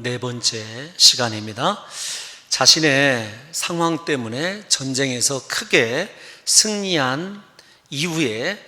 네 번째 시간입니다. 자신의 상황 때문에 전쟁에서 크게 승리한 이후에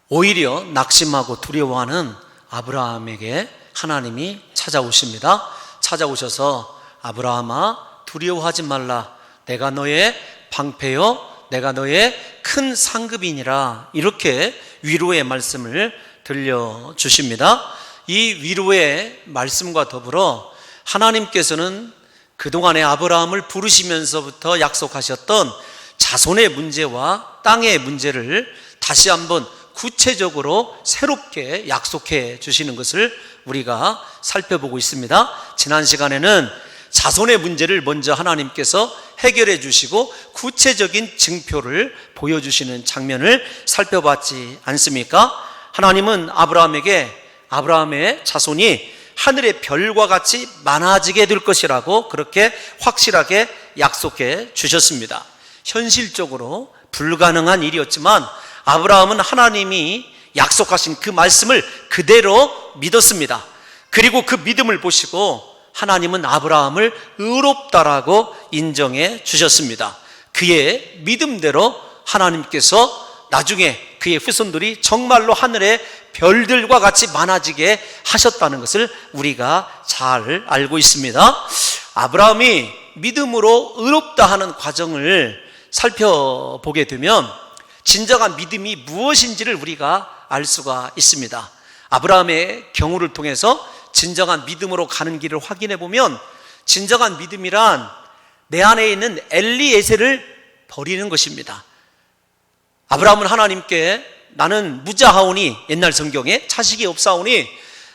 오히려 낙심하고 두려워하는 아브라함에게 하나님이 찾아오십니다. 찾아오셔서 아브라함아 두려워하지 말라. 내가 너의 방패요 내가 너의 큰 상급이니라. 이렇게 위로의 말씀을 들려주십니다. 이 위로의 말씀과 더불어 하나님께서는 그동안에 아브라함을 부르시면서부터 약속하셨던 자손의 문제와 땅의 문제를 다시 한번 구체적으로 새롭게 약속해 주시는 것을 우리가 살펴보고 있습니다. 지난 시간에는 자손의 문제를 먼저 하나님께서 해결해 주시고 구체적인 증표를 보여주시는 장면을 살펴봤지 않습니까? 하나님은 아브라함의 자손이 하늘의 별과 같이 많아지게 될 것이라고 그렇게 확실하게 약속해 주셨습니다. 현실적으로 불가능한 일이었지만 아브라함은 하나님이 약속하신 그 말씀을 그대로 믿었습니다. 그리고 그 믿음을 보시고 하나님은 아브라함을 의롭다라고 인정해 주셨습니다. 그의 믿음대로 하나님께서 나중에 그의 후손들이 정말로 하늘의 별들과 같이 많아지게 하셨다는 것을 우리가 잘 알고 있습니다. 아브라함이 믿음으로 의롭다 하는 과정을 살펴보게 되면 진정한 믿음이 무엇인지를 우리가 알 수가 있습니다. 아브라함의 경우를 통해서 진정한 믿음으로 가는 길을 확인해 보면 진정한 믿음이란 내 안에 있는 엘리에셀을 버리는 것입니다. 아브라함은 하나님께 나는 무자하오니, 옛날 성경에 자식이 없사오니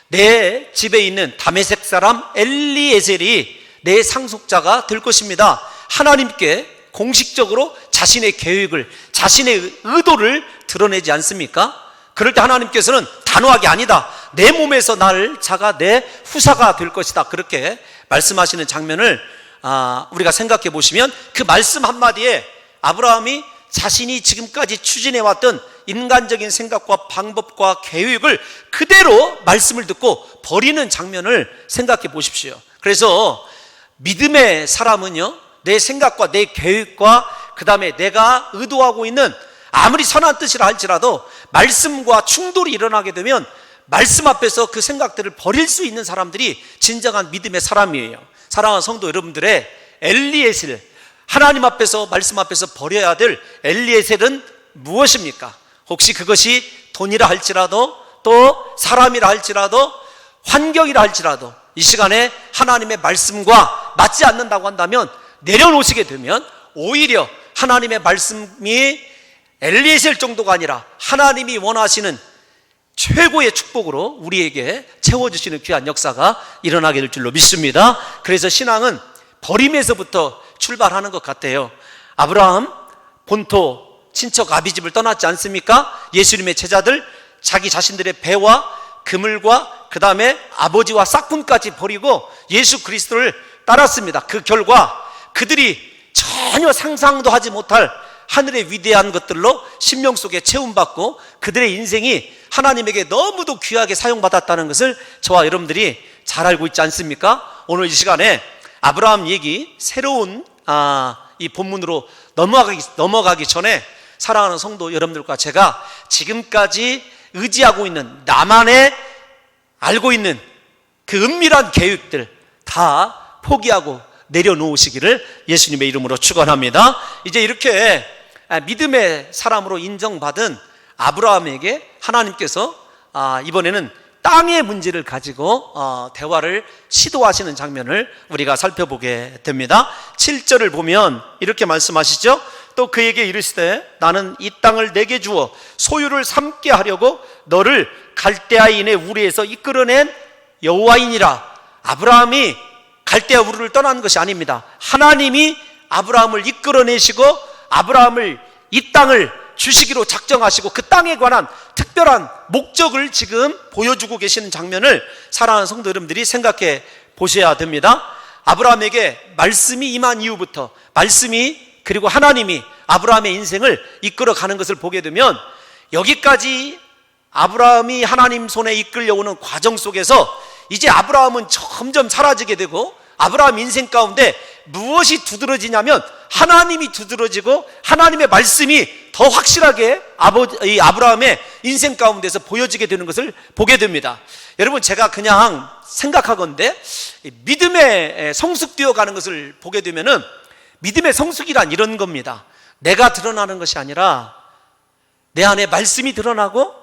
내 집에 있는 다메섹 사람 엘리에셀이 내 상속자가 될 것입니다. 하나님께 공식적으로 자신의 계획을, 자신의 의도를 드러내지 않습니까? 그럴 때 하나님께서는 단호하게 아니다, 내 몸에서 날 자가 내 후사가 될 것이다, 그렇게 말씀하시는 장면을 우리가 생각해 보시면 그 말씀 한마디에 아브라함이 자신이 지금까지 추진해왔던 인간적인 생각과 방법과 계획을 그대로 말씀을 듣고 버리는 장면을 생각해 보십시오. 그래서 믿음의 사람은요, 내 생각과 내 계획과 그 다음에 내가 의도하고 있는 아무리 선한 뜻이라 할지라도 말씀과 충돌이 일어나게 되면 말씀 앞에서 그 생각들을 버릴 수 있는 사람들이 진정한 믿음의 사람이에요. 사랑하는 성도 여러분들의 엘리에셀, 하나님 앞에서 말씀 앞에서 버려야 될 엘리에셀은 무엇입니까? 혹시 그것이 돈이라 할지라도, 또 사람이라 할지라도, 환경이라 할지라도 이 시간에 하나님의 말씀과 맞지 않는다고 한다면, 내려놓으시게 되면 오히려 하나님의 말씀이 엘리에셀 정도가 아니라 하나님이 원하시는 최고의 축복으로 우리에게 채워주시는 귀한 역사가 일어나게 될 줄로 믿습니다. 그래서 신앙은 버림에서부터 출발하는 것 같아요. 아브라함 본토 친척 아비집을 떠났지 않습니까? 예수님의 제자들 자기 자신들의 배와 그물과 그 다음에 아버지와 싹군까지 버리고 예수 그리스도를 따랐습니다. 그 결과 그들이 전혀 상상도 하지 못할 하늘의 위대한 것들로 심령 속에 채움받고 그들의 인생이 하나님에게 너무도 귀하게 사용받았다는 것을 저와 여러분들이 잘 알고 있지 않습니까? 오늘 이 시간에 아브라함 얘기 새로운 이 본문으로 넘어가기 전에 사랑하는 성도 여러분들과 제가 지금까지 의지하고 있는 나만의 알고 있는 그 은밀한 계획들 다 포기하고 내려놓으시기를 예수님의 이름으로 축원합니다. 이제 이렇게 믿음의 사람으로 인정받은 아브라함에게 하나님께서 이번에는 땅의 문제를 가지고 대화를 시도하시는 장면을 우리가 살펴보게 됩니다. 7절을 보면 이렇게 말씀하시죠. 또 그에게 이르시되 나는 이 땅을 내게 주어 소유를 삼게 하려고 너를 갈대아인의 우리에서 이끌어낸 여호와이니라. 아브라함이 갈대아 우르를 떠난 것이 아닙니다. 하나님이 아브라함을 이끌어내시고 아브라함을 이 땅을 주시기로 작정하시고 그 땅에 관한 특별한 목적을 지금 보여주고 계시는 장면을 사랑하는 성도 여러분들이 생각해 보셔야 됩니다. 아브라함에게 말씀이 임한 이후부터 말씀이 그리고 하나님이 아브라함의 인생을 이끌어가는 것을 보게 되면 여기까지 아브라함이 하나님 손에 이끌려오는 과정 속에서 이제 아브라함은 점점 사라지게 되고 아브라함 인생 가운데 무엇이 두드러지냐면 하나님이 두드러지고 하나님의 말씀이 더 확실하게 이 아브라함의 인생 가운데서 보여지게 되는 것을 보게 됩니다. 여러분, 제가 그냥 생각하건대 믿음의 성숙되어 가는 것을 보게 되면은 믿음의 성숙이란 이런 겁니다. 내가 드러나는 것이 아니라 내 안에 말씀이 드러나고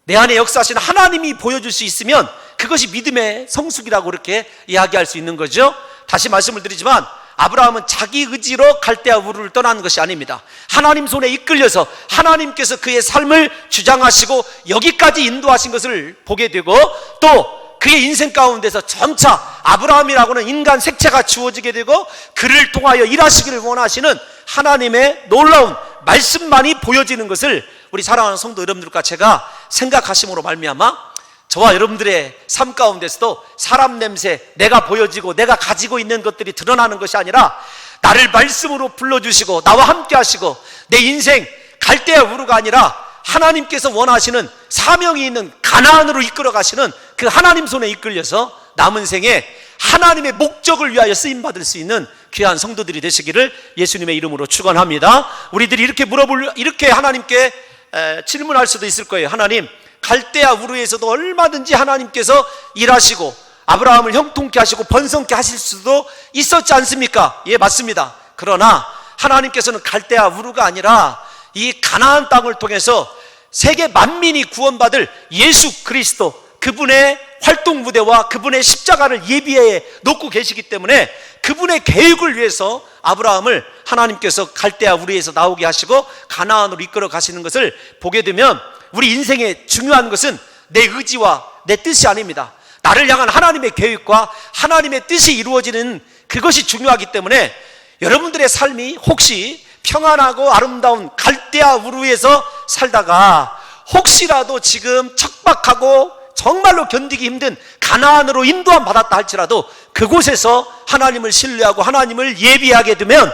내 안에 역사하시는 하나님이 보여줄 수 있으면 그것이 믿음의 성숙이라고 이렇게 이야기할 수 있는 거죠. 다시 말씀을 드리지만 아브라함은 자기 의지로 갈대아 우르를 떠난 것이 아닙니다. 하나님 손에 이끌려서 하나님께서 그의 삶을 주장하시고 여기까지 인도하신 것을 보게 되고, 또 그의 인생 가운데서 점차 아브라함이라고는 인간 색채가 주어지게 되고 그를 통하여 일하시기를 원하시는 하나님의 놀라운 말씀만이 보여지는 것을 우리 사랑하는 성도 여러분들과 제가 생각하심으로 말미암아 저와 여러분들의 삶 가운데서도 사람 냄새, 내가 보여지고 내가 가지고 있는 것들이 드러나는 것이 아니라 나를 말씀으로 불러주시고 나와 함께 하시고 내 인생 갈대아 우르가 아니라 하나님께서 원하시는 사명이 있는 가나안으로 이끌어 가시는 그 하나님 손에 이끌려서 남은 생에 하나님의 목적을 위하여 쓰임받을 수 있는 귀한 성도들이 되시기를 예수님의 이름으로 축원합니다. 우리들이 이렇게 하나님께 질문할 수도 있을 거예요. 하나님, 갈대아 우르에서도 얼마든지 하나님께서 일하시고 아브라함을 형통케 하시고 번성케 하실 수도 있었지 않습니까? 예, 맞습니다. 그러나 하나님께서는 갈대아 우르가 아니라 이 가나안 땅을 통해서 세계 만민이 구원받을 예수 그리스도, 그분의 활동 무대와 그분의 십자가를 예비해 놓고 계시기 때문에 그분의 계획을 위해서 아브라함을 하나님께서 갈대아 우르에서 나오게 하시고 가나안으로 이끌어 가시는 것을 보게 되면 우리 인생의 중요한 것은 내 의지와 내 뜻이 아닙니다. 나를 향한 하나님의 계획과 하나님의 뜻이 이루어지는 그것이 중요하기 때문에 여러분들의 삶이 혹시 평안하고 아름다운 갈대아 우르에서 살다가 혹시라도 지금 척박하고 정말로 견디기 힘든 가나안으로 인도함 받았다 할지라도 그곳에서 하나님을 신뢰하고 하나님을 예비하게 되면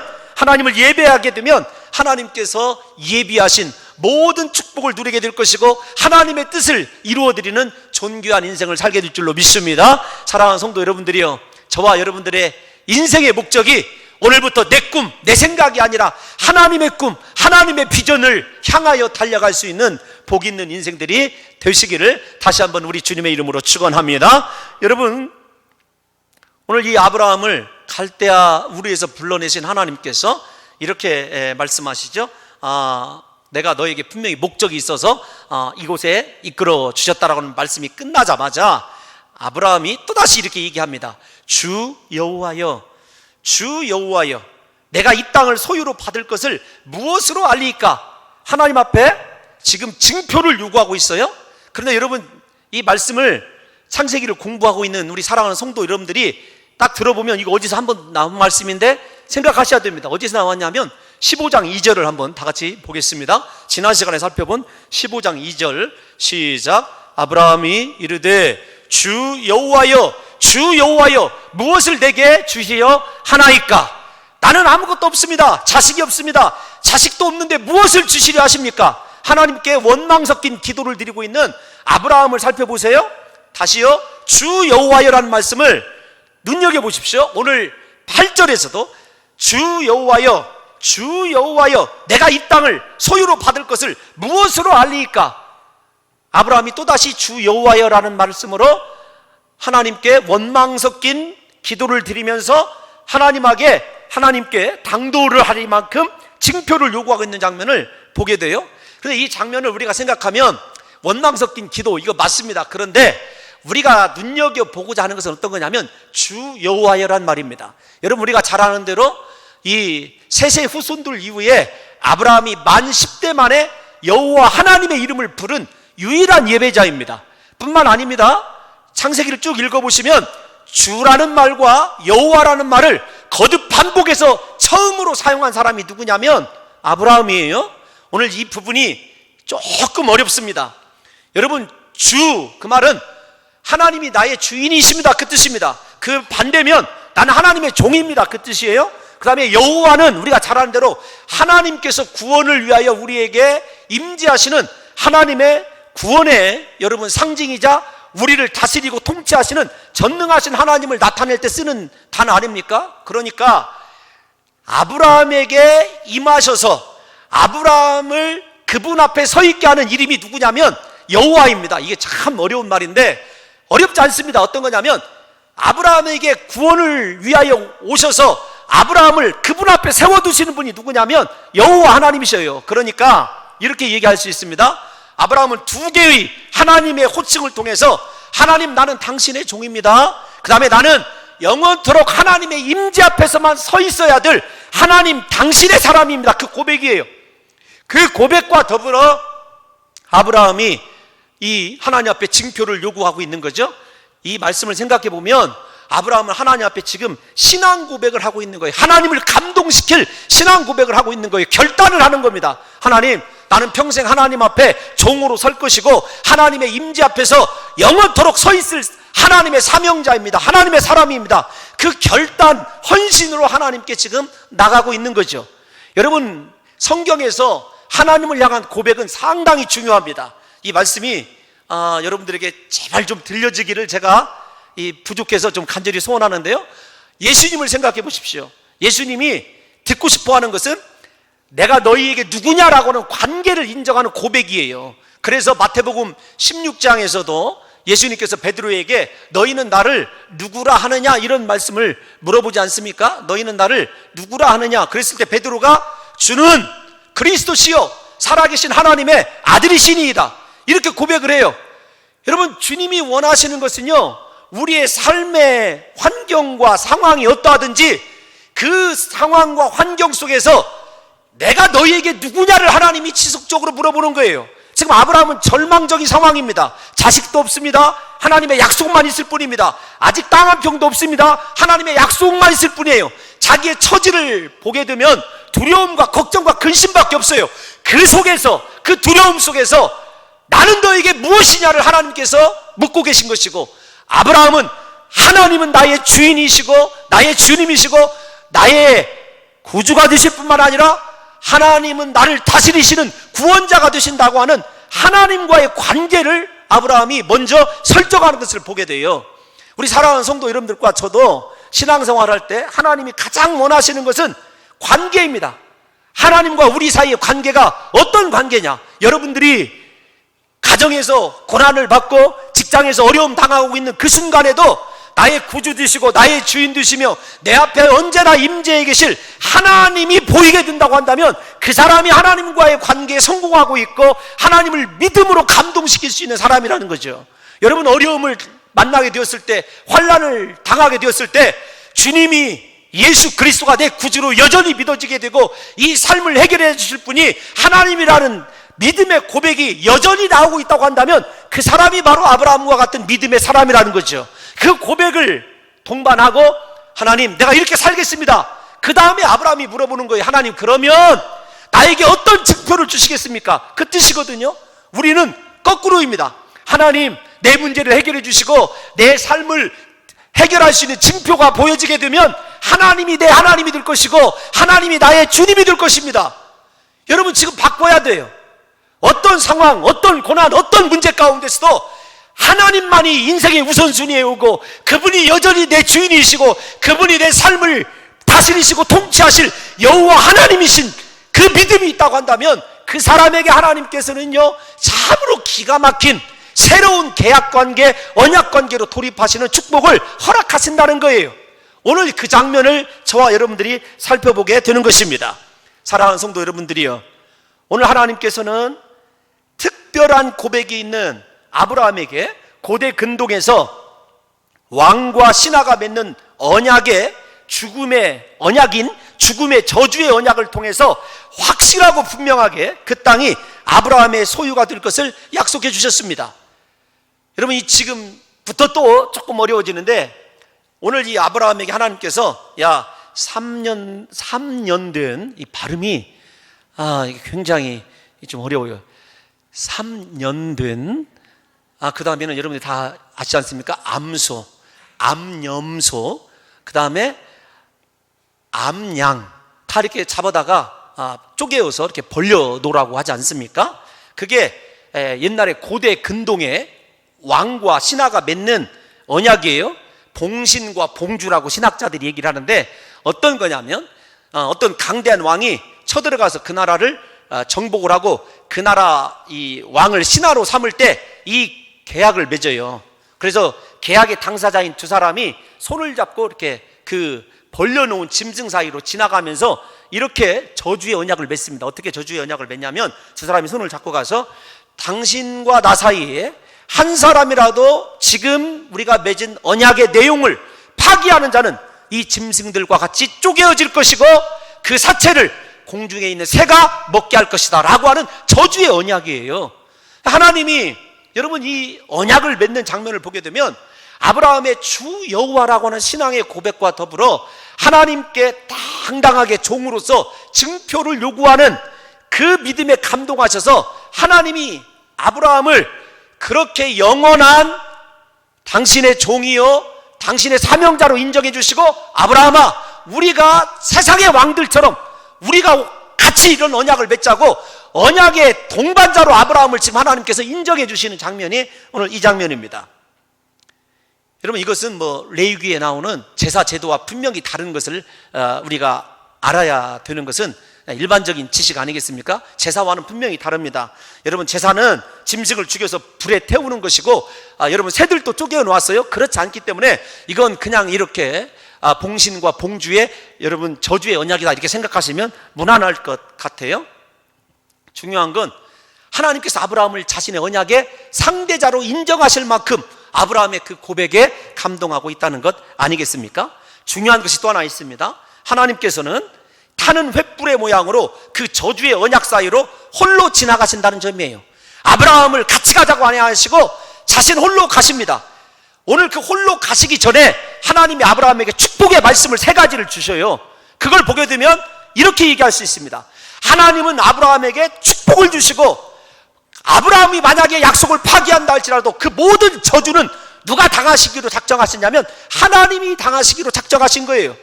하나님께서 예비하신 모든 축복을 누리게 될 것이고 하나님의 뜻을 이루어드리는 존귀한 인생을 살게 될 줄로 믿습니다. 사랑하는 성도 여러분들이요, 저와 여러분들의 인생의 목적이 오늘부터 내 꿈, 내 생각이 아니라 하나님의 꿈, 하나님의 비전을 향하여 달려갈 수 있는 복 있는 인생들이 되시기를 다시 한번 우리 주님의 이름으로 축원합니다. 여러분, 오늘 이 아브라함을 갈대아 우르에서 불러내신 하나님께서 이렇게 말씀하시죠. 내가 너에게 분명히 목적이 있어서 이곳에 이끌어 주셨다라는 말씀이 끝나자마자 아브라함이 또다시 이렇게 얘기합니다. 주 여호와여, 내가 이 땅을 소유로 받을 것을 무엇으로 알리까? 하나님 앞에 지금 징표를 요구하고 있어요. 그런데 여러분, 이 말씀을 창세기를 공부하고 있는 우리 사랑하는 성도 여러분들이 딱 들어보면 이거 어디서 한번 나온 말씀인데 생각하셔야 됩니다. 어디서 나왔냐면 15장 2절을 한번 다 같이 보겠습니다. 지난 시간에 살펴본 15장 2절 시작. 아브라함이 이르되 주 여호와여 무엇을 내게 주시어 하나이까? 나는 아무것도 없습니다. 자식이 없습니다. 자식도 없는데 무엇을 주시려 하십니까? 하나님께 원망 섞인 기도를 드리고 있는 아브라함을 살펴보세요. 다시요, 주 여호와여라는 말씀을 눈여겨보십시오. 오늘 8절에서도 주 여호와여 내가 이 땅을 소유로 받을 것을 무엇으로 알리까? 아브라함이 또다시 주 여호와여라는 말씀으로 하나님께 원망 섞인 기도를 드리면서 하나님께 당도를 하릴 만큼 징표를 요구하고 있는 장면을 보게 돼요. 그런데 이 장면을 우리가 생각하면 원망 섞인 기도, 이거 맞습니다. 그런데 우리가 눈여겨보고자 하는 것은 어떤 거냐면 주 여호와여란 말입니다. 여러분, 우리가 잘 아는 대로 이 셋의 후손들 이후에 아브라함이 만 10대 만에 여호와 하나님의 이름을 부른 유일한 예배자입니다. 뿐만 아닙니다. 창세기를 쭉 읽어보시면 주라는 말과 여호와라는 말을 거듭 반복해서 처음으로 사용한 사람이 누구냐면 아브라함이에요. 오늘 이 부분이 조금 어렵습니다. 여러분, 주, 그 말은 하나님이 나의 주인이십니다, 그 뜻입니다. 그 반대면 나는 하나님의 종입니다, 그 뜻이에요. 그 다음에 여호와는 우리가 잘 아는 대로 하나님께서 구원을 위하여 우리에게 임재하시는 하나님의 구원의 여러분 상징이자 우리를 다스리고 통치하시는 전능하신 하나님을 나타낼 때 쓰는 단어 아닙니까? 그러니까 아브라함에게 임하셔서 아브라함을 그분 앞에 서 있게 하는 이름이 누구냐면 여호와입니다. 이게 참 어려운 말인데 어렵지 않습니다. 어떤 거냐면 아브라함에게 구원을 위하여 오셔서 아브라함을 그분 앞에 세워두시는 분이 누구냐면 여호와 하나님이셔요. 그러니까 이렇게 얘기할 수 있습니다. 아브라함은 두 개의 하나님의 호칭을 통해서 하나님, 나는 당신의 종입니다. 그 다음에 나는 영원토록 하나님의 임재 앞에서만 서 있어야 될 하나님 당신의 사람입니다. 그 고백이에요. 그 고백과 더불어 아브라함이 이 하나님 앞에 징표를 요구하고 있는 거죠. 이 말씀을 생각해 보면 아브라함은 하나님 앞에 지금 신앙 고백을 하고 있는 거예요. 하나님을 감동시킬 신앙 고백을 하고 있는 거예요. 결단을 하는 겁니다. 하나님, 나는 평생 하나님 앞에 종으로 설 것이고 하나님의 임재 앞에서 영원토록 서 있을 하나님의 사명자입니다. 하나님의 사람입니다. 그 결단, 헌신으로 하나님께 지금 나가고 있는 거죠. 여러분, 성경에서 하나님을 향한 고백은 상당히 중요합니다. 이 말씀이 여러분들에게 제발 좀 들려지기를 제가 부족해서 좀 간절히 소원하는데요. 예수님을 생각해 보십시오. 예수님이 듣고 싶어 하는 것은 내가 너희에게 누구냐라고 하는 관계를 인정하는 고백이에요. 그래서 마태복음 16장에서도 예수님께서 베드로에게 너희는 나를 누구라 하느냐 이런 말씀을 물어보지 않습니까? 너희는 나를 누구라 하느냐 그랬을 때 베드로가 주는 그리스도시요 살아계신 하나님의 아들이시니이다 이렇게 고백을 해요. 여러분, 주님이 원하시는 것은요, 우리의 삶의 환경과 상황이 어떠하든지 그 상황과 환경 속에서 내가 너희에게 누구냐를 하나님이 지속적으로 물어보는 거예요. 지금 아브라함은 절망적인 상황입니다. 자식도 없습니다. 하나님의 약속만 있을 뿐입니다. 아직 땅 한 평도 없습니다. 하나님의 약속만 있을 뿐이에요. 자기의 처지를 보게 되면 두려움과 걱정과 근심밖에 없어요. 그 속에서, 그 두려움 속에서 나는 너에게 무엇이냐를 하나님께서 묻고 계신 것이고, 아브라함은 하나님은 나의 주인이시고 나의 주님이시고 나의 구주가 되실 뿐만 아니라 하나님은 나를 다스리시는 구원자가 되신다고 하는 하나님과의 관계를 아브라함이 먼저 설정하는 것을 보게 돼요. 우리 사랑하는 성도 여러분들과 저도 신앙생활할 때 하나님이 가장 원하시는 것은 관계입니다. 하나님과 우리 사이의 관계가 어떤 관계냐? 여러분들이 가정에서 고난을 받고 직장에서 어려움 당하고 있는 그 순간에도 나의 구주 되시고 나의 주인 되시며 내 앞에 언제나 임재해 계실 하나님이 보이게 된다고 한다면 그 사람이 하나님과의 관계에 성공하고 있고 하나님을 믿음으로 감동시킬 수 있는 사람이라는 거죠. 여러분, 어려움을 만나게 되었을 때, 환난을 당하게 되었을 때 주님이 예수 그리스도가 내 구주로 여전히 믿어지게 되고 이 삶을 해결해 주실 분이 하나님이라는 믿음의 고백이 여전히 나오고 있다고 한다면 그 사람이 바로 아브라함과 같은 믿음의 사람이라는 거죠. 그 고백을 동반하고 하나님, 내가 이렇게 살겠습니다. 그 다음에 아브라함이 물어보는 거예요. 하나님, 그러면 나에게 어떤 증표를 주시겠습니까? 그 뜻이거든요. 우리는 거꾸로입니다. 하나님, 내 문제를 해결해 주시고 내 삶을 해결할 수 있는 증표가 보여지게 되면 하나님이 내 하나님이 될 것이고 하나님이 나의 주님이 될 것입니다. 여러분, 지금 바꿔야 돼요. 어떤 상황, 어떤 고난, 어떤 문제 가운데서도 하나님만이 인생의 우선순위에 오고 그분이 여전히 내 주인이시고 그분이 내 삶을 다스리시고 통치하실 여호와 하나님이신 그 믿음이 있다고 한다면 그 사람에게 하나님께서는요, 참으로 기가 막힌 새로운 계약관계, 언약관계로 돌입하시는 축복을 허락하신다는 거예요. 오늘 그 장면을 저와 여러분들이 살펴보게 되는 것입니다. 사랑하는 성도 여러분들이요, 오늘 하나님께서는 특별한 고백이 있는 아브라함에게 고대 근동에서 왕과 신하가 맺는 언약의 죽음의 언약인 죽음의 저주의 언약을 통해서 확실하고 분명하게 그 땅이 아브라함의 소유가 될 것을 약속해 주셨습니다. 여러분, 이 지금부터 또 조금 어려워지는데 오늘 이 아브라함에게 하나님께서 3년 된 이 발음이 이게 굉장히 좀 어려워요. 3년 된 그 다음에는 여러분들이 다 아시지 않습니까? 암소, 암염소, 그 다음에 암양 다 이렇게 잡아다가 쪼개어서 이렇게 벌려 놓으라고 하지 않습니까? 그게 옛날에 고대 근동의 왕과 신하가 맺는 언약이에요. 봉신과 봉주라고 신학자들이 얘기를 하는데, 어떤 거냐면 어떤 강대한 왕이 쳐들어가서 그 나라를 정복을 하고 그 나라 이 왕을 신하로 삼을 때 이 계약을 맺어요. 그래서 계약의 당사자인 두 사람이 손을 잡고 이렇게 그 벌려놓은 짐승 사이로 지나가면서 이렇게 저주의 언약을 맺습니다. 어떻게 저주의 언약을 맺냐면, 두 사람이 손을 잡고 가서 당신과 나 사이에 한 사람이라도 지금 우리가 맺은 언약의 내용을 파기하는 자는 이 짐승들과 같이 쪼개어질 것이고 그 사체를 공중에 있는 새가 먹게 할 것이다 라고 하는 저주의 언약이에요. 하나님이 여러분 이 언약을 맺는 장면을 보게 되면 아브라함의 주 여호와라고 하는 신앙의 고백과 더불어 하나님께 당당하게 종으로서 증표를 요구하는 그 믿음에 감동하셔서 하나님이 아브라함을 그렇게 영원한 당신의 종이요 당신의 사명자로 인정해 주시고, 아브라함아, 우리가 세상의 왕들처럼 우리가 같이 이런 언약을 맺자고 언약의 동반자로 아브라함을 지금 하나님께서 인정해 주시는 장면이 오늘 이 장면입니다. 여러분, 이것은 레위기에 나오는 제사 제도와 분명히 다른 것을 우리가 알아야 되는 것은 일반적인 지식 아니겠습니까? 제사와는 분명히 다릅니다. 여러분, 제사는 짐승을 죽여서 불에 태우는 것이고, 여러분 새들도 쪼개어 놓았어요. 그렇지 않기 때문에 이건 그냥 이렇게 봉신과 봉주의 여러분 저주의 언약이다 이렇게 생각하시면 무난할 것 같아요. 중요한 건 하나님께서 아브라함을 자신의 언약의 상대자로 인정하실 만큼 아브라함의 그 고백에 감동하고 있다는 것 아니겠습니까? 중요한 것이 또 하나 있습니다. 하나님께서는 타는 횃불의 모양으로 그 저주의 언약 사이로 홀로 지나가신다는 점이에요. 아브라함을 같이 가자고 아니하시고 자신 홀로 가십니다. 오늘 그 홀로 가시기 전에 하나님이 아브라함에게 축복의 말씀을 세 가지를 주셔요. 그걸 보게 되면 이렇게 얘기할 수 있습니다. 하나님은 아브라함에게 축복을 주시고, 아브라함이 만약에 약속을 파기한다 할지라도 그 모든 저주는 누가 당하시기로 작정하셨냐면 하나님이 당하시기로 작정하신 거예요.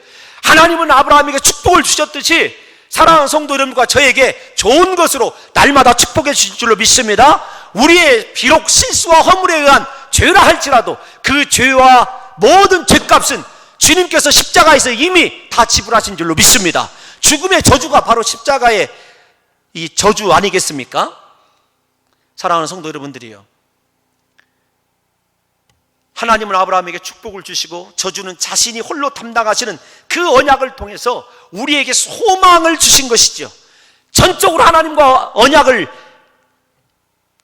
하나님은 아브라함에게 축복을 주셨듯이 사랑하는 성도 여러분과 저에게 좋은 것으로 날마다 축복해 주실 줄로 믿습니다. 우리의 비록 실수와 허물에 의한 죄라 할지라도 그 죄와 모든 죄값은 주님께서 십자가에서 이미 다 지불하신 줄로 믿습니다. 죽음의 저주가 바로 십자가의 이 저주 아니겠습니까? 사랑하는 성도 여러분들이요, 하나님은 아브라함에게 축복을 주시고 저주는 자신이 홀로 담당하시는 그 언약을 통해서 우리에게 소망을 주신 것이죠. 전적으로 하나님과 언약을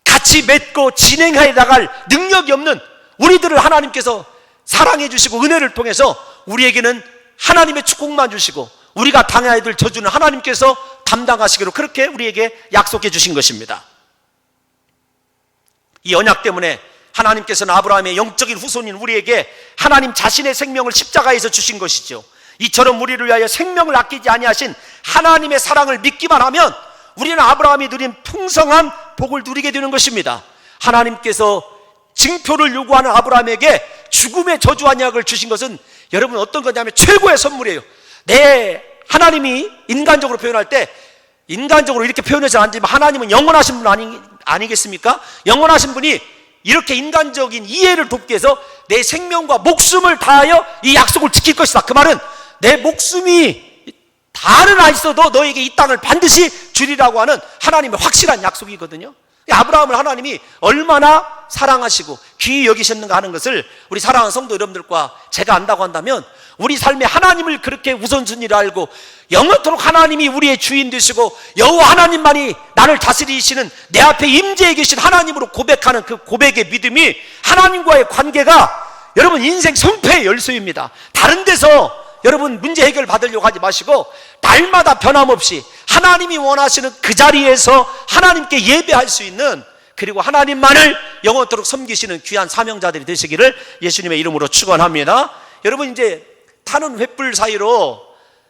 같이 맺고 진행해 나갈 능력이 없는 우리들을 하나님께서 사랑해 주시고 은혜를 통해서 우리에게는 하나님의 축복만 주시고 우리가 당해야 될 저주는 하나님께서 담당하시기로 그렇게 우리에게 약속해 주신 것입니다. 이 언약 때문에 하나님께서는 아브라함의 영적인 후손인 우리에게 하나님 자신의 생명을 십자가에서 주신 것이죠. 이처럼 우리를 위하여 생명을 아끼지 아니하신 하나님의 사랑을 믿기만 하면 우리는 아브라함이 누린 풍성한 복을 누리게 되는 것입니다. 하나님께서 증표를 요구하는 아브라함에게 죽음의 저주 언약을 주신 것은 여러분 어떤 거냐면 최고의 선물이에요. 하나님이 인간적으로 표현할 때 인간적으로 이렇게 표현해서 안 되지만 하나님은 영원하신 분 아니겠습니까? 영원하신 분이 이렇게 인간적인 이해를 돕기 위해서 내 생명과 목숨을 다하여 이 약속을 지킬 것이다. 그 말은 내 목숨이 다는 안 있어도 너에게 이 땅을 반드시 주리라고 하는 하나님의 확실한 약속이거든요. 아브라함을 하나님이 얼마나 사랑하시고 귀히 여기셨는가 하는 것을 우리 사랑하는 성도 여러분들과 제가 안다고 한다면, 우리 삶에 하나님을 그렇게 우선순위를 알고 영원토록 하나님이 우리의 주인 되시고 여호와 하나님만이 나를 다스리시는 내 앞에 임재해 계신 하나님으로 고백하는 그 고백의 믿음이 하나님과의 관계가 여러분 인생 성패의 열쇠입니다. 다른 데서 여러분 문제 해결 받으려고 하지 마시고 날마다 변함없이 하나님이 원하시는 그 자리에서 하나님께 예배할 수 있는, 그리고 하나님만을 영원토록 섬기시는 귀한 사명자들이 되시기를 예수님의 이름으로 축원합니다. 여러분, 이제 타는 횃불 사이로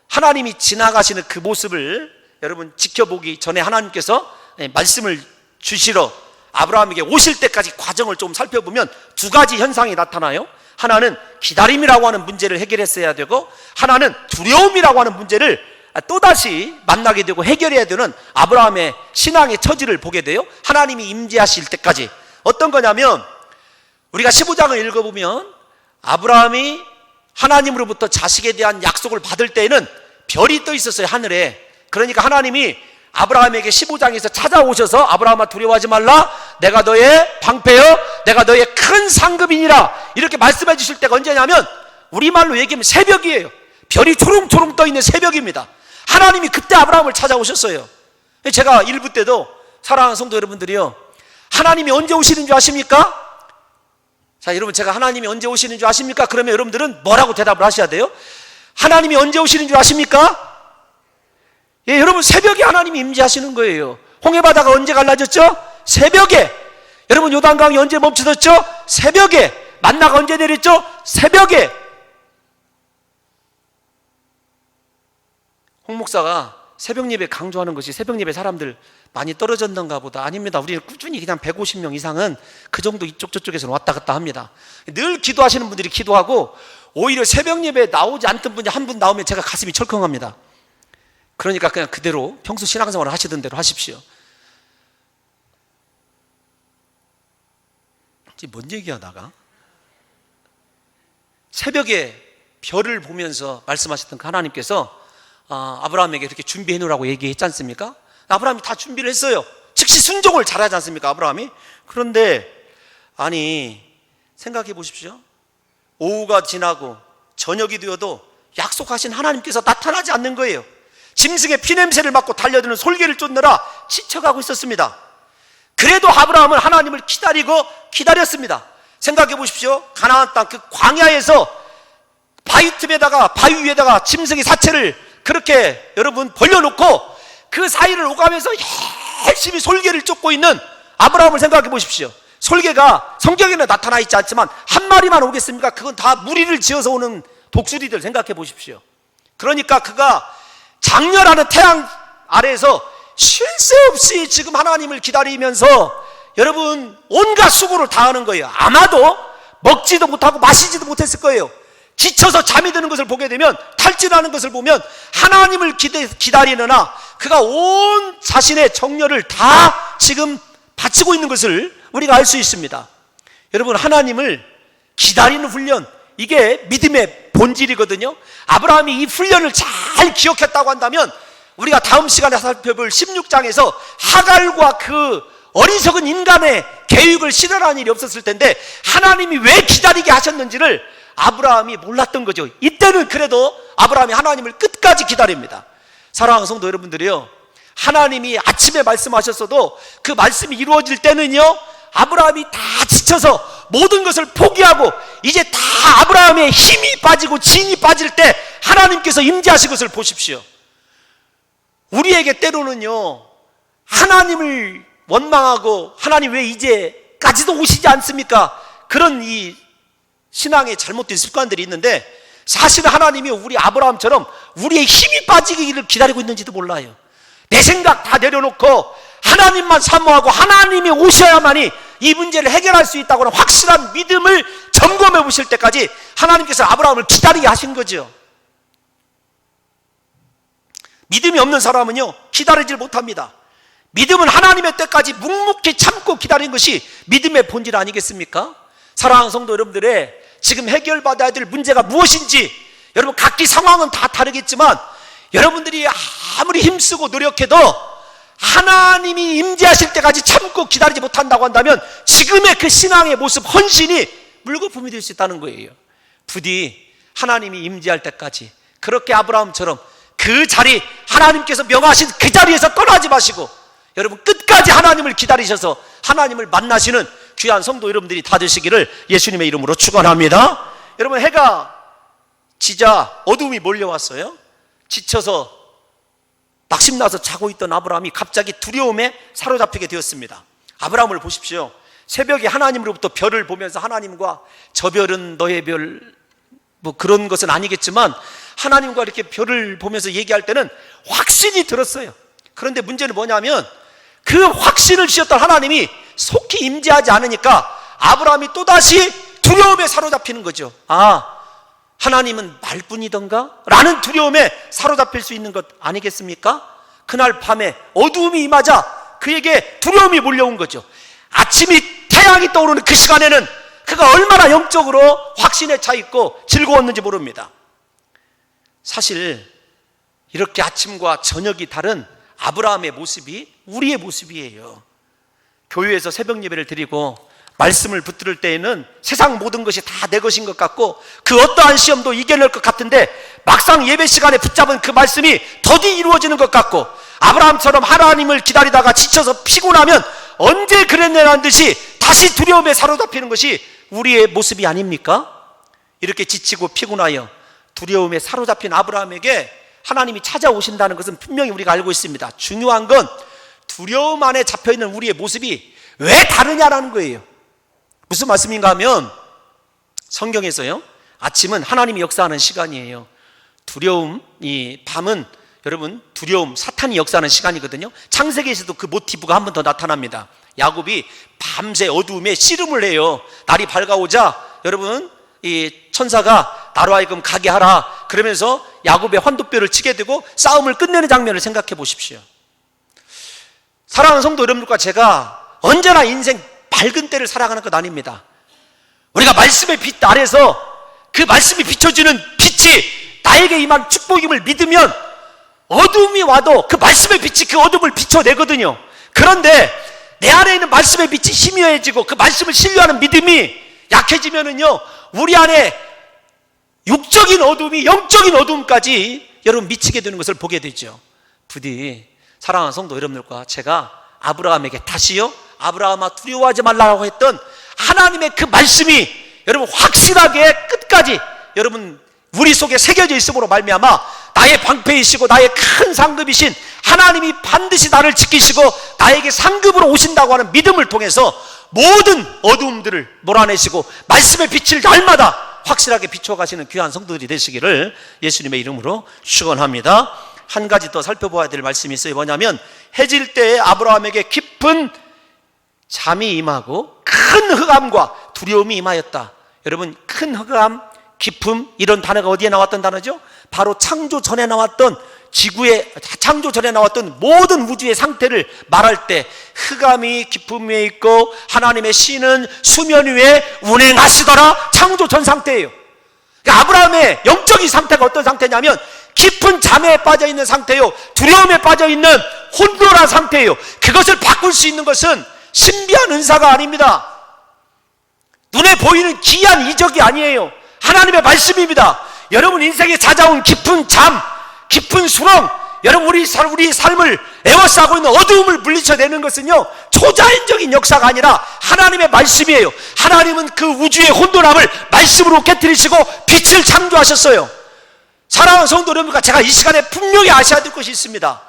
하나님이 지나가시는 그 모습을 여러분 지켜보기 전에 하나님께서 말씀을 주시러 아브라함에게 오실 때까지 과정을 좀 살펴보면 두 가지 현상이 나타나요. 하나는 기다림이라고 하는 문제를 해결했어야 되고, 하나는 두려움이라고 하는 문제를 또다시 만나게 되고 해결해야 되는 아브라함의 신앙의 처지를 보게 돼요. 하나님이 임재하실 때까지. 어떤 거냐면 우리가 15장을 읽어보면 아브라함이 하나님으로부터 자식에 대한 약속을 받을 때에는 별이 떠 있었어요, 하늘에. 그러니까 하나님이 아브라함에게 15장에서 찾아오셔서 아브라함아 두려워하지 말라, 내가 너의 방패여 내가 너의 큰 상급이니라, 이렇게 말씀해 주실 때가 언제냐면 우리말로 얘기하면 새벽이에요. 별이 초롱초롱 떠 있는 새벽입니다. 하나님이 그때 아브라함을 찾아오셨어요. 제가 일부 때도 사랑하는 성도 여러분들이요, 하나님이 언제 오시는 줄 아십니까? 자, 여러분, 제가 하나님이 언제 오시는 줄 아십니까? 그러면 여러분들은 뭐라고 대답을 하셔야 돼요? 하나님이 언제 오시는 줄 아십니까? 예, 여러분, 새벽에 하나님이 임재하시는 거예요. 홍해바다가 언제 갈라졌죠? 새벽에. 여러분, 요단강이 언제 멈춰졌죠? 새벽에. 만나가 언제 내렸죠? 새벽에. 홍 목사가 새벽 예배 강조하는 것이 새벽 예배 사람들 많이 떨어졌는가 보다. 아닙니다. 우리는 꾸준히 그냥 150명 이상은 그 정도 이쪽 저쪽에서 왔다 갔다 합니다. 늘 기도하시는 분들이 기도하고, 오히려 새벽 예배에 나오지 않던 분이 한 분 나오면 제가 가슴이 철컹합니다. 그러니까 그냥 그대로 평소 신앙생활을 하시던 대로 하십시오. 지금 뭔 얘기하다가 새벽에 별을 보면서 말씀하셨던 그 하나님께서 아브라함에게 이렇게 준비해 놓으라고 얘기했지 않습니까? 아브라함이 다 준비를 했어요. 즉시 순종을 잘하지 않습니까, 아브라함이? 그런데 아니, 생각해 보십시오. 오후가 지나고 저녁이 되어도 약속하신 하나님께서 나타나지 않는 거예요. 짐승의 피냄새를 맡고 달려드는 솔개를 쫓느라 지쳐가고 있었습니다. 그래도 아브라함은 하나님을 기다렸습니다. 생각해 보십시오. 가나안 땅 그 광야에서 바위 위에다가 짐승의 사체를 그렇게 여러분 벌려놓고 그 사이를 오가면서 열심히 솔개를 쫓고 있는 아브라함을 생각해 보십시오. 솔개가 성경에는 나타나 있지 않지만 한 마리만 오겠습니까? 그건 다 무리를 지어서 오는 독수리들 생각해 보십시오. 그러니까 그가 장렬하는 태양 아래에서 쉴 새 없이 지금 하나님을 기다리면서 여러분 온갖 수고를 다하는 거예요. 아마도 먹지도 못하고 마시지도 못했을 거예요. 지쳐서 잠이 드는 것을 보게 되면, 탈진하는 것을 보면 하나님을 기다리느나 그가 온 자신의 정열을 다 지금 바치고 있는 것을 우리가 알 수 있습니다. 여러분, 하나님을 기다리는 훈련, 이게 믿음의 본질이거든요. 아브라함이 이 훈련을 잘 기억했다고 한다면 우리가 다음 시간에 살펴볼 16장에서 하갈과 그 어리석은 인간의 계획을 실현하는 일이 없었을 텐데 하나님이 왜 기다리게 하셨는지를 아브라함이 몰랐던 거죠. 이때는 그래도 아브라함이 하나님을 끝까지 기다립니다. 사랑하는 성도 여러분들이요, 하나님이 아침에 말씀하셨어도 그 말씀이 이루어질 때는요, 아브라함이 다 지쳐서 모든 것을 포기하고 이제 다 아브라함의 힘이 빠지고 진이 빠질 때 하나님께서 임재하신 것을 보십시오. 우리에게 때로는요, 하나님을 원망하고 하나님 왜 이제까지도 오시지 않습니까? 그런 이 신앙의 잘못된 습관들이 있는데, 사실은 하나님이 우리 아브라함처럼 우리의 힘이 빠지기를 기다리고 있는지도 몰라요. 내 생각 다 내려놓고 하나님만 사모하고 하나님이 오셔야만이 이 문제를 해결할 수 있다고 하는 확실한 믿음을 점검해 보실 때까지 하나님께서 아브라함을 기다리게 하신 거죠. 믿음이 없는 사람은요, 기다리질 못합니다. 믿음은 하나님의 때까지 묵묵히 참고 기다리는 것이 믿음의 본질 아니겠습니까? 사랑하는 성도 여러분들의 지금 해결받아야 될 문제가 무엇인지, 여러분 각기 상황은 다 다르겠지만 여러분들이 아무리 힘쓰고 노력해도 하나님이 임재하실 때까지 참고 기다리지 못한다고 한다면 지금의 그 신앙의 모습, 헌신이 물거품이 될 수 있다는 거예요. 부디 하나님이 임재할 때까지 그렇게 아브라함처럼 그 자리, 하나님께서 명하신 그 자리에서 떠나지 마시고 여러분 끝까지 하나님을 기다리셔서 하나님을 만나시는 귀한 성도 여러분들이 다 되시기를 예수님의 이름으로 축원합니다. 여러분, 해가 지자 어둠이 몰려왔어요. 지쳐서 낙심나서 자고 있던 아브라함이 갑자기 두려움에 사로잡히게 되었습니다. 아브라함을 보십시오. 새벽에 하나님으로부터 별을 보면서 하나님과 저 별은 너의 별, 뭐 그런 것은 아니겠지만 하나님과 이렇게 별을 보면서 얘기할 때는 확신이 들었어요. 그런데 문제는 뭐냐면 그 확신을 주셨던 하나님이 속히 임재하지 않으니까 아브라함이 또다시 두려움에 사로잡히는 거죠. 아, 하나님은 말뿐이던가? 라는 두려움에 사로잡힐 수 있는 것 아니겠습니까? 그날 밤에 어두움이 임하자 그에게 두려움이 몰려온 거죠. 아침이 태양이 떠오르는 그 시간에는 그가 얼마나 영적으로 확신에 차 있고 즐거웠는지 모릅니다. 사실 이렇게 아침과 저녁이 다른 아브라함의 모습이 우리의 모습이에요. 교회에서 새벽 예배를 드리고 말씀을 붙들을 때에는 세상 모든 것이 다 내 것인 것 같고 그 어떠한 시험도 이겨낼 것 같은데 막상 예배 시간에 붙잡은 그 말씀이 더디 이루어지는 것 같고 아브라함처럼 하나님을 기다리다가 지쳐서 피곤하면 언제 그랬냐는 듯이 다시 두려움에 사로잡히는 것이 우리의 모습이 아닙니까? 이렇게 지치고 피곤하여 두려움에 사로잡힌 아브라함에게 하나님이 찾아오신다는 것은 분명히 우리가 알고 있습니다. 중요한 건 두려움 안에 잡혀있는 우리의 모습이 왜 다르냐라는 거예요. 무슨 말씀인가 하면 성경에서요, 아침은 하나님이 역사하는 시간이에요. 두려움, 이 밤은 여러분 두려움, 사탄이 역사하는 시간이거든요. 창세기에서도 그 모티브가 한 번 더 나타납니다. 야곱이 밤새 어두움에 씨름을 해요. 날이 밝아오자 여러분 이 천사가 나로 하여금 가게 하라 그러면서 야곱의 환도뼈를 치게 되고 싸움을 끝내는 장면을 생각해 보십시오. 사랑하는 성도 여러분들과 제가 언제나 인생 밝은 때를 살아가는 것 아닙니다. 우리가 말씀의 빛 아래서 그 말씀이 비춰주는 빛이 나에게 임한 축복임을 믿으면 어둠이 와도 그 말씀의 빛이 그 어둠을 비춰내거든요. 그런데 내 안에 있는 말씀의 빛이 희미해지고 그 말씀을 신뢰하는 믿음이 약해지면은요, 우리 안에 육적인 어둠이 영적인 어둠까지 여러분 미치게 되는 것을 보게 되죠. 부디 사랑하는 성도 여러분들과 제가 아브라함에게 다시요, 아브라함아 두려워하지 말라고 했던 하나님의 그 말씀이 여러분 확실하게 끝까지 여러분 우리 속에 새겨져 있음으로 말미암아 나의 방패이시고 나의 큰 상급이신 하나님이 반드시 나를 지키시고 나에게 상급으로 오신다고 하는 믿음을 통해서 모든 어두움들을 몰아내시고 말씀의 빛을 날마다 확실하게 비춰가시는 귀한 성도들이 되시기를 예수님의 이름으로 축원합니다. 한 가지 더 살펴봐야 될 말씀이 있어요. 뭐냐면 해질 때에 아브라함에게 깊은 잠이 임하고 큰 흑암과 두려움이 임하였다. 여러분, 큰 흑암, 기쁨, 이런 단어가 어디에 나왔던 단어죠? 바로 창조 전에 나왔던 지구의, 창조 전에 나왔던 모든 우주의 상태를 말할 때 흑암이 기쁨 위에 있고 하나님의 신은 수면 위에 운행하시더라. 창조 전 상태예요. 그러니까 아브라함의 영적인 상태가 어떤 상태냐면 깊은 잠에 빠져있는 상태요, 두려움에 빠져있는 혼돈한 상태예요. 그것을 바꿀 수 있는 것은 신비한 은사가 아닙니다. 눈에 보이는 기이한 이적이 아니에요. 하나님의 말씀입니다. 여러분 인생에 찾아온 깊은 잠, 깊은 수렁, 여러분 우리 삶을 에워싸고 있는 어두움을 물리쳐내는 것은요, 초자연적인 역사가 아니라 하나님의 말씀이에요. 하나님은 그 우주의 혼돈함을 말씀으로 깨뜨리시고 빛을 창조하셨어요. 사랑하는 성도 여러분과 제가 이 시간에 분명히 아셔야 될 것이 있습니다.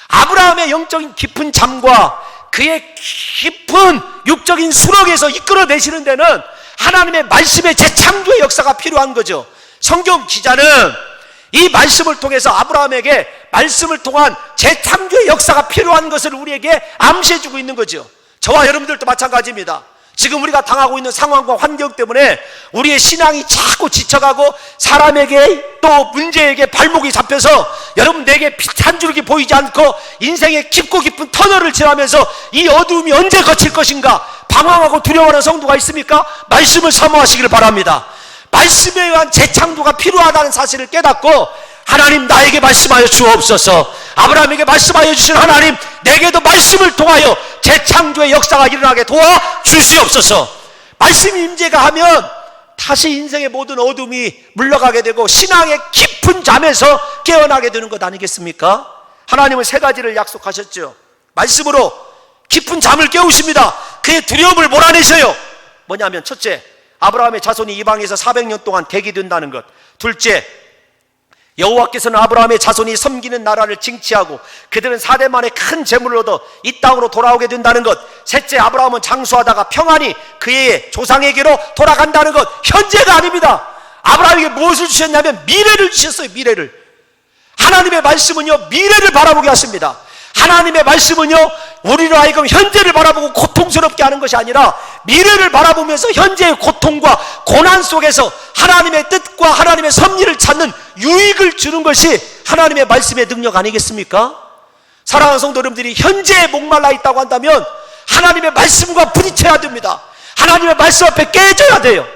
아브라함의 영적인 깊은 잠과 그의 깊은 육적인 수렁에서 이끌어내시는 데는 하나님의 말씀의 재창조의 역사가 필요한 거죠. 성경 기자는 이 말씀을 통해서 아브라함에게 말씀을 통한 재창조의 역사가 필요한 것을 우리에게 암시해주고 있는 거죠. 저와 여러분들도 마찬가지입니다. 지금 우리가 당하고 있는 상황과 환경 때문에 우리의 신앙이 자꾸 지쳐가고 사람에게 또 문제에게 발목이 잡혀서 여러분 내게 빛 한 줄기 보이지 않고 인생의 깊고 깊은 터널을 지나면서 이 어두움이 언제 거칠 것인가 방황하고 두려워하는 성도가 있습니까? 말씀을 사모하시기를 바랍니다. 말씀에 의한 재창조가 필요하다는 사실을 깨닫고 하나님 나에게 말씀하여 주옵소서. 아브라함에게 말씀하여 주신 하나님 내게도 말씀을 통하여 재창조의 역사가 일어나게 도와주시옵소서. 말씀 임재가 하면 다시 인생의 모든 어둠이 물러가게 되고 신앙의 깊은 잠에서 깨어나게 되는 것 아니겠습니까? 하나님은 세 가지를 약속하셨죠. 말씀으로 깊은 잠을 깨우십니다. 그의 두려움을 몰아내셔요. 뭐냐면 첫째, 아브라함의 자손이 이방에서 400년 동안 대기된다는 것. 둘째, 여호와께서는 아브라함의 자손이 섬기는 나라를 징치하고 그들은 4대 만에 큰 재물을 얻어 이 땅으로 돌아오게 된다는 것. 셋째, 아브라함은 장수하다가 평안히 그의 조상에게로 돌아간다는 것. 현재가 아닙니다. 아브라함에게 무엇을 주셨냐면 미래를 주셨어요. 미래를. 하나님의 말씀은요, 미래를 바라보게 하십니다. 하나님의 말씀은요, 우리로 하여금 현재를 바라보고 고통스럽게 하는 것이 아니라 미래를 바라보면서 현재의 고통과 고난 속에서 하나님의 뜻과 하나님의 섭리를 찾는 유익을 주는 것이 하나님의 말씀의 능력 아니겠습니까? 사랑하는 성도 여러분들이 현재에 목말라 있다고 한다면 하나님의 말씀과 부딪혀야 됩니다. 하나님의 말씀 앞에 깨져야 돼요.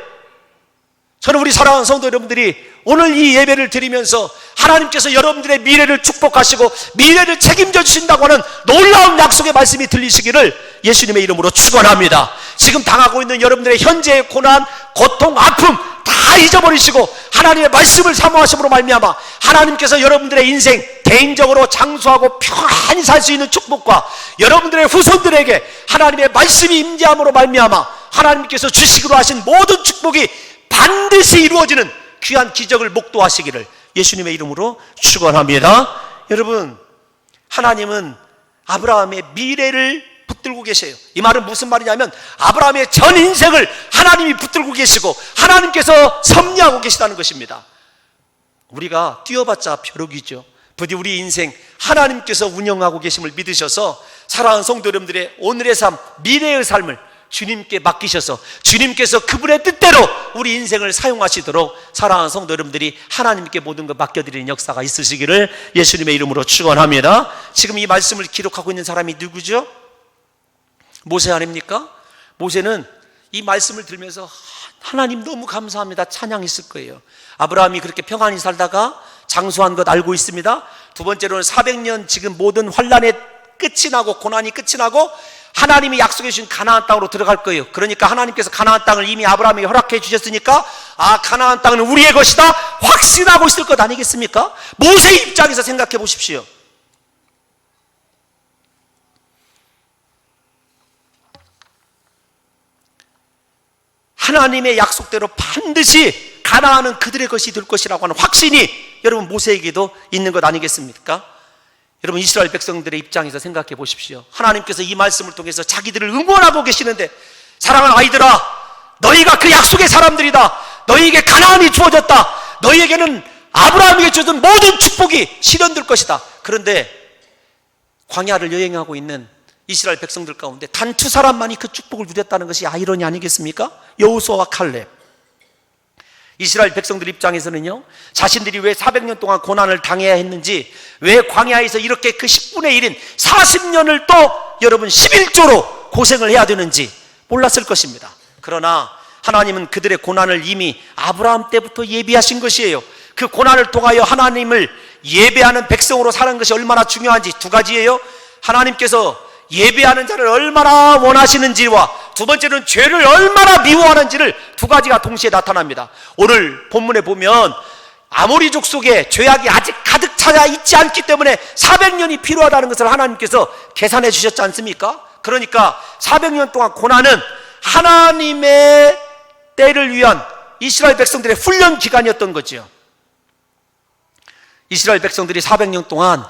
저는 우리 사랑하는 성도 여러분들이 오늘 이 예배를 드리면서 하나님께서 여러분들의 미래를 축복하시고 미래를 책임져 주신다고 하는 놀라운 약속의 말씀이 들리시기를 예수님의 이름으로 축원합니다. 지금 당하고 있는 여러분들의 현재의 고난, 고통, 아픔 다 잊어버리시고 하나님의 말씀을 사모하심으로 말미암아 하나님께서 여러분들의 인생 개인적으로 장수하고 평안히 살 수 있는 축복과 여러분들의 후손들에게 하나님의 말씀이 임재함으로 말미암아 하나님께서 주시기로 하신 모든 축복이 반드시 이루어지는 귀한 기적을 목도하시기를 예수님의 이름으로 축원합니다. 여러분, 하나님은 아브라함의 미래를 붙들고 계세요. 이 말은 무슨 말이냐면 아브라함의 전 인생을 하나님이 붙들고 계시고 하나님께서 섭리하고 계시다는 것입니다. 우리가 뛰어봤자 벼룩이죠. 부디 우리 인생 하나님께서 운영하고 계심을 믿으셔서 사랑하는 성도 여러분들의 오늘의 삶, 미래의 삶을 주님께 맡기셔서 주님께서 그분의 뜻대로 우리 인생을 사용하시도록 사랑하는 성도 여러분들이 하나님께 모든 것 맡겨드리는 역사가 있으시기를 예수님의 이름으로 축원합니다. 지금 이 말씀을 기록하고 있는 사람이 누구죠? 모세 아닙니까? 모세는 이 말씀을 들으면서 하나님 너무 감사합니다 찬양했을 거예요. 아브라함이 그렇게 평안히 살다가 장수한 것 알고 있습니다. 두 번째로는 400년 지금 모든 환난의 끝이 나고 고난이 끝이 나고 하나님이 약속해 주신 가나안 땅으로 들어갈 거예요. 그러니까 하나님께서 가나안 땅을 이미 아브라함에게 허락해 주셨으니까 가나안 땅은 우리의 것이다 확신하고 있을 것 아니겠습니까? 모세의 입장에서 생각해 보십시오. 하나님의 약속대로 반드시 가나안은 그들의 것이 될 것이라고 하는 확신이 여러분 모세에게도 있는 것 아니겠습니까? 여러분 이스라엘 백성들의 입장에서 생각해 보십시오. 하나님께서 이 말씀을 통해서 자기들을 응원하고 계시는데 사랑하는 아이들아, 너희가 그 약속의 사람들이다. 너희에게 가나안이 주어졌다. 너희에게는 아브라함에게 주어진 모든 축복이 실현될 것이다. 그런데 광야를 여행하고 있는 이스라엘 백성들 가운데 단 두 사람만이 그 축복을 누렸다는 것이 아이러니 아니겠습니까? 여호수아와 칼렙. 이스라엘 백성들 입장에서는요, 자신들이 왜 400년 동안 고난을 당해야 했는지, 왜 광야에서 이렇게 그 10분의 1인 40년을 또 여러분 11조로 고생을 해야 되는지 몰랐을 것입니다. 그러나 하나님은 그들의 고난을 이미 아브라함 때부터 예비하신 것이에요. 그 고난을 통하여 하나님을 예배하는 백성으로 사는 것이 얼마나 중요한지 두 가지예요. 하나님께서 예배하는 자를 얼마나 원하시는지와 두 번째는 죄를 얼마나 미워하는지를 두 가지가 동시에 나타납니다. 오늘 본문에 보면 아모리족 속에 죄악이 아직 가득 차야 있지 않기 때문에 400년이 필요하다는 것을 하나님께서 계산해 주셨지 않습니까? 그러니까 400년 동안 고난은 하나님의 때를 위한 이스라엘 백성들의 훈련 기간이었던 거죠. 이스라엘 백성들이 400년 동안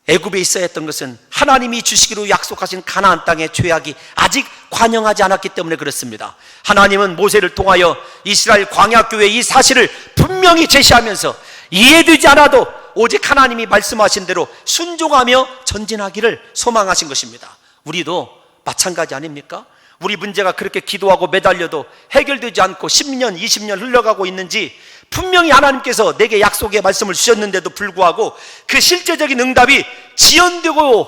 애굽에 있어야 했던 것은 하나님이 주시기로 약속하신 가나안 땅의 죄악이 아직 관영하지 않았기 때문에 그렇습니다. 하나님은 모세를 통하여 이스라엘 광야교회의 이 사실을 분명히 제시하면서 이해되지 않아도 오직 하나님이 말씀하신 대로 순종하며 전진하기를 소망하신 것입니다. 우리도 마찬가지 아닙니까? 우리 문제가 그렇게 기도하고 매달려도 해결되지 않고 10년, 20년 흘러가고 있는지 분명히 하나님께서 내게 약속의 말씀을 주셨는데도 불구하고 그 실제적인 응답이 지연되고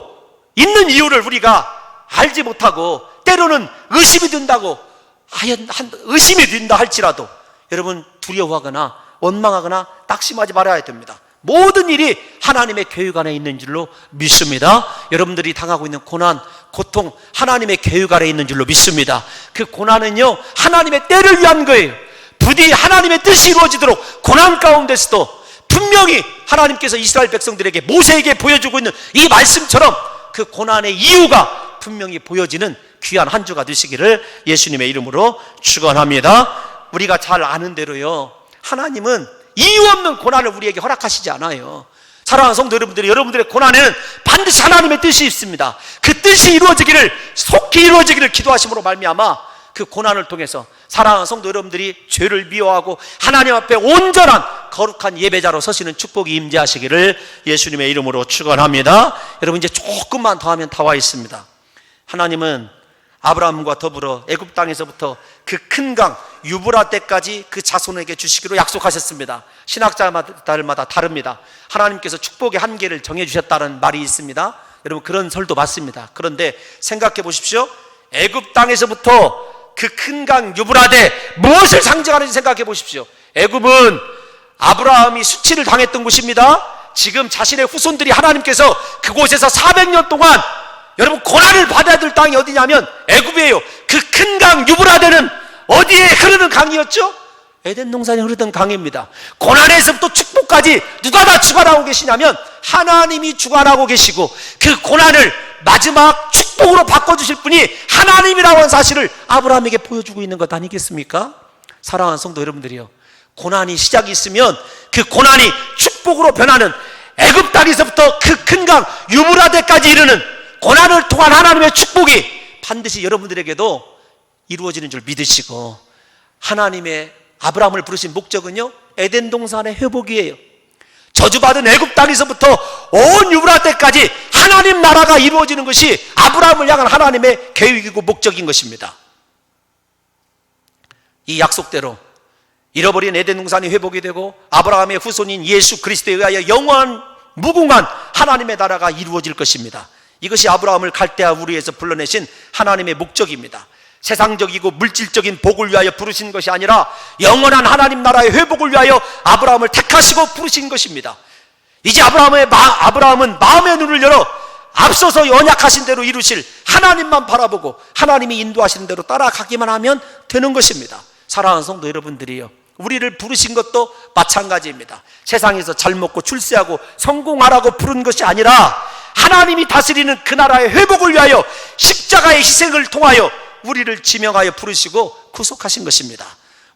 있는 이유를 우리가 알지 못하고 때로는 의심이 든다고 의심이 든다 할지라도 여러분 두려워하거나 원망하거나 낙심하지 말아야 됩니다. 모든 일이 하나님의 계획 안에 있는 줄로 믿습니다. 여러분들이 당하고 있는 고난, 고통 하나님의 계획 아래 있는 줄로 믿습니다. 그 고난은요 하나님의 때를 위한 거예요. 부디 하나님의 뜻이 이루어지도록 고난 가운데서도 분명히 하나님께서 이스라엘 백성들에게 모세에게 보여주고 있는 이 말씀처럼 그 고난의 이유가 분명히 보여지는 귀한 한 주가 되시기를 예수님의 이름으로 축원합니다. 우리가 잘 아는 대로요 하나님은 이유 없는 고난을 우리에게 허락하시지 않아요. 사랑하는 성도 여러분들이 여러분들의 고난에는 반드시 하나님의 뜻이 있습니다. 그 뜻이 이루어지기를 속히 이루어지기를 기도하심으로 말미암아 그 고난을 통해서 사랑하는 성도 여러분들이 죄를 미워하고 하나님 앞에 온전한 거룩한 예배자로 서시는 축복이 임재하시기를 예수님의 이름으로 축원합니다. 여러분 이제 조금만 더 하면 다 와 있습니다. 하나님은 아브라함과 더불어 애굽 땅에서부터 그 큰 강 유브라 때까지 그 자손에게 주시기로 약속하셨습니다. 신학자들마다 다릅니다. 하나님께서 축복의 한계를 정해주셨다는 말이 있습니다. 여러분 그런 설도 맞습니다. 그런데 생각해 보십시오. 애굽 땅에서부터 그 큰 강 유브라데 무엇을 상징하는지 생각해 보십시오. 애굽은 아브라함이 수치를 당했던 곳입니다. 지금 자신의 후손들이 하나님께서 그곳에서 400년 동안 여러분 고난을 받아야 될 땅이 어디냐면 애굽이에요. 그 큰 강 유브라데는 어디에 흐르는 강이었죠? 에덴 동산에 흐르던 강입니다. 고난에서부터 축복까지 누가 다 주관하고 계시냐면 하나님이 주관하고 계시고, 그 고난을 마지막 축복으로 바꿔주실 분이 하나님이라고 하는 사실을 아브라함에게 보여주고 있는 것 아니겠습니까? 사랑하는 성도 여러분들이요, 고난이 시작이 있으면 그 고난이 축복으로 변하는, 애굽 땅에서부터 그 큰 강 유브라데까지 이르는 고난을 통한 하나님의 축복이 반드시 여러분들에게도 이루어지는 줄 믿으시고, 하나님의 아브라함을 부르신 목적은요, 에덴 동산의 회복이에요. 저주받은 애굽 땅에서부터 온 유브라데까지 하나님 나라가 이루어지는 것이 아브라함을 향한 하나님의 계획이고 목적인 것입니다. 이 약속대로 잃어버린 에덴 동산이 회복이 되고 아브라함의 후손인 예수 그리스도에 의하여 영원한 무궁한 하나님의 나라가 이루어질 것입니다. 이것이 아브라함을 갈대아 우르에서 불러내신 하나님의 목적입니다. 세상적이고 물질적인 복을 위하여 부르신 것이 아니라 영원한 하나님 나라의 회복을 위하여 아브라함을 택하시고 부르신 것입니다. 이제 아브라함은 마음의 눈을 열어 앞서서 언약하신 대로 이루실 하나님만 바라보고 하나님이 인도하시는 대로 따라가기만 하면 되는 것입니다. 사랑하는 성도 여러분들이요, 우리를 부르신 것도 마찬가지입니다. 세상에서 잘 먹고 출세하고 성공하라고 부른 것이 아니라 하나님이 다스리는 그 나라의 회복을 위하여 십자가의 희생을 통하여 우리를 지명하여 부르시고 구속하신 것입니다.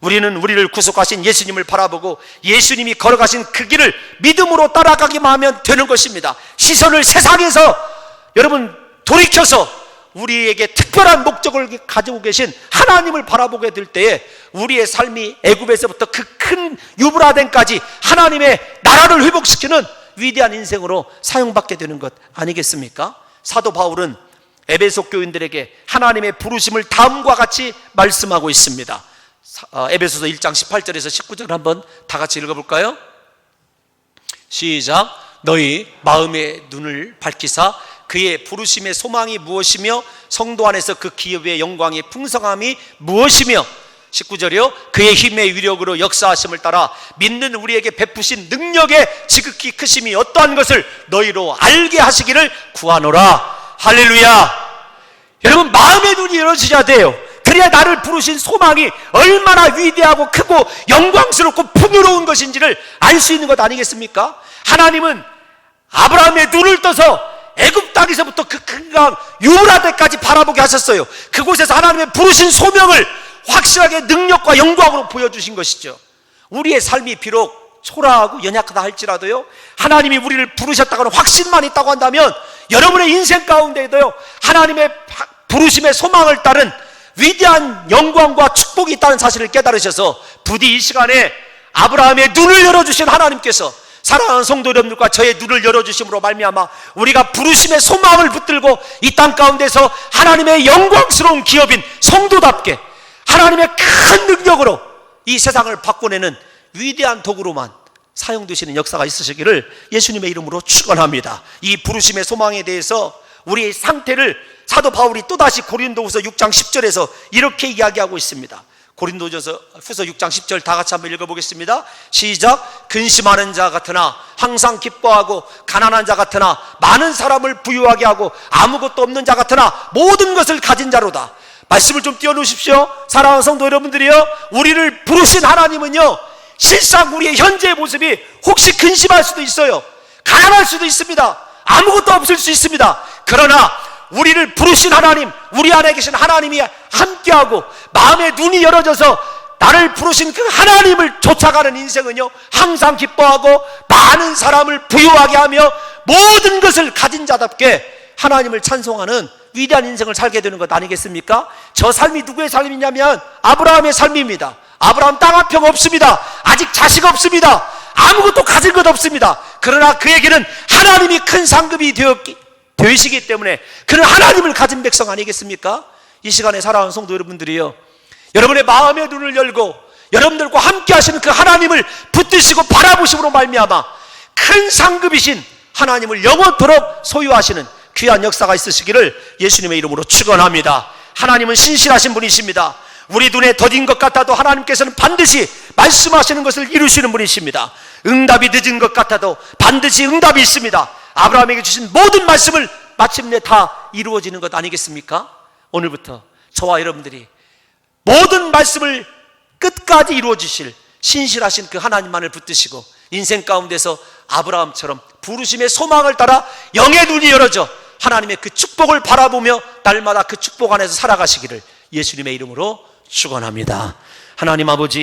우리는 우리를 구속하신 예수님을 바라보고 예수님이 걸어가신 그 길을 믿음으로 따라가기만 하면 되는 것입니다. 시선을 세상에서 여러분 돌이켜서 우리에게 특별한 목적을 가지고 계신 하나님을 바라보게 될 때에 우리의 삶이 애굽에서부터 그 큰 유브라데까지 하나님의 나라를 회복시키는 위대한 인생으로 사용받게 되는 것 아니겠습니까? 사도 바울은 에베소 교인들에게 하나님의 부르심을 다음과 같이 말씀하고 있습니다. 에베소서 1장 18절에서 19절 한번 다 같이 읽어볼까요? 시작. 너희 마음의 눈을 밝히사 그의 부르심의 소망이 무엇이며 성도 안에서 그 기업의 영광의 풍성함이 무엇이며, 19절이요, 그의 힘의 위력으로 역사하심을 따라 믿는 우리에게 베푸신 능력의 지극히 크심이 어떠한 것을 너희로 알게 하시기를 구하노라. 할렐루야. 여러분, 마음의 눈이 열어지셔야 돼요. 그래야 나를 부르신 소망이 얼마나 위대하고 크고 영광스럽고 풍요로운 것인지를 알 수 있는 것 아니겠습니까? 하나님은 아브라함의 눈을 떠서 애굽 땅에서부터 그 큰 강 유브라데까지 바라보게 하셨어요. 그곳에서 하나님의 부르신 소명을 확실하게 능력과 영광으로 보여주신 것이죠. 우리의 삶이 비록 초라하고 연약하다 할지라도요, 하나님이 우리를 부르셨다고는 확신만 있다고 한다면 여러분의 인생 가운데에도요, 하나님의 부르심의 소망을 따른 위대한 영광과 축복이 있다는 사실을 깨달으셔서 부디 이 시간에 아브라함의 눈을 열어주신 하나님께서 사랑하는 성도 여러분들과 저의 눈을 열어주심으로 말미암아 우리가 부르심의 소망을 붙들고 이 땅 가운데서 하나님의 영광스러운 기업인 성도답게 하나님의 큰 능력으로 이 세상을 바꿔내는 위대한 도구로만 사용되시는 역사가 있으시기를 예수님의 이름으로 축원합니다. 이 부르심의 소망에 대해서 우리의 상태를 사도 바울이 또다시 고린도후서 6장 10절에서 이렇게 이야기하고 있습니다. 고린도전서 후서 6장 10절 다 같이 한번 읽어보겠습니다. 시작. 근심하는 자 같으나 항상 기뻐하고 가난한 자 같으나 많은 사람을 부유하게 하고 아무것도 없는 자 같으나 모든 것을 가진 자로다. 말씀을 좀 띄워놓으십시오. 사랑하는 성도 여러분들이요, 우리를 부르신 하나님은요, 실상 우리의 현재의 모습이 혹시 근심할 수도 있어요. 가난할 수도 있습니다. 아무것도 없을 수 있습니다. 그러나 우리를 부르신 하나님, 우리 안에 계신 하나님이 함께하고 마음의 눈이 열어져서 나를 부르신 그 하나님을 쫓아가는 인생은요, 항상 기뻐하고 많은 사람을 부유하게 하며 모든 것을 가진 자답게 하나님을 찬송하는 위대한 인생을 살게 되는 것 아니겠습니까? 저 삶이 누구의 삶이냐면 아브라함의 삶입니다. 아브라함 땅 한 평 없습니다. 아직 자식 없습니다. 아무것도 가진 것 없습니다. 그러나 그에게는 하나님이 큰 상급이 되시기 때문에 그는 하나님을 가진 백성 아니겠습니까? 이 시간에 사랑하는 성도 여러분들이요, 여러분의 마음의 눈을 열고 여러분들과 함께 하시는 그 하나님을 붙드시고 바라보심으로 말미암아 큰 상급이신 하나님을 영원토록 소유하시는 귀한 역사가 있으시기를 예수님의 이름으로 축원합니다. 하나님은 신실하신 분이십니다. 우리 눈에 더딘 것 같아도 하나님께서는 반드시 말씀하시는 것을 이루시는 분이십니다. 응답이 늦은 것 같아도 반드시 응답이 있습니다. 아브라함에게 주신 모든 말씀을 마침내 다 이루어지는 것 아니겠습니까? 오늘부터 저와 여러분들이 모든 말씀을 끝까지 이루어 주실 신실하신 그 하나님만을 붙드시고 인생 가운데서 아브라함처럼 부르심의 소망을 따라 영의 눈이 열어져 하나님의 그 축복을 바라보며 날마다 그 축복 안에서 살아가시기를 예수님의 이름으로 축원합니다. 하나님 아버지,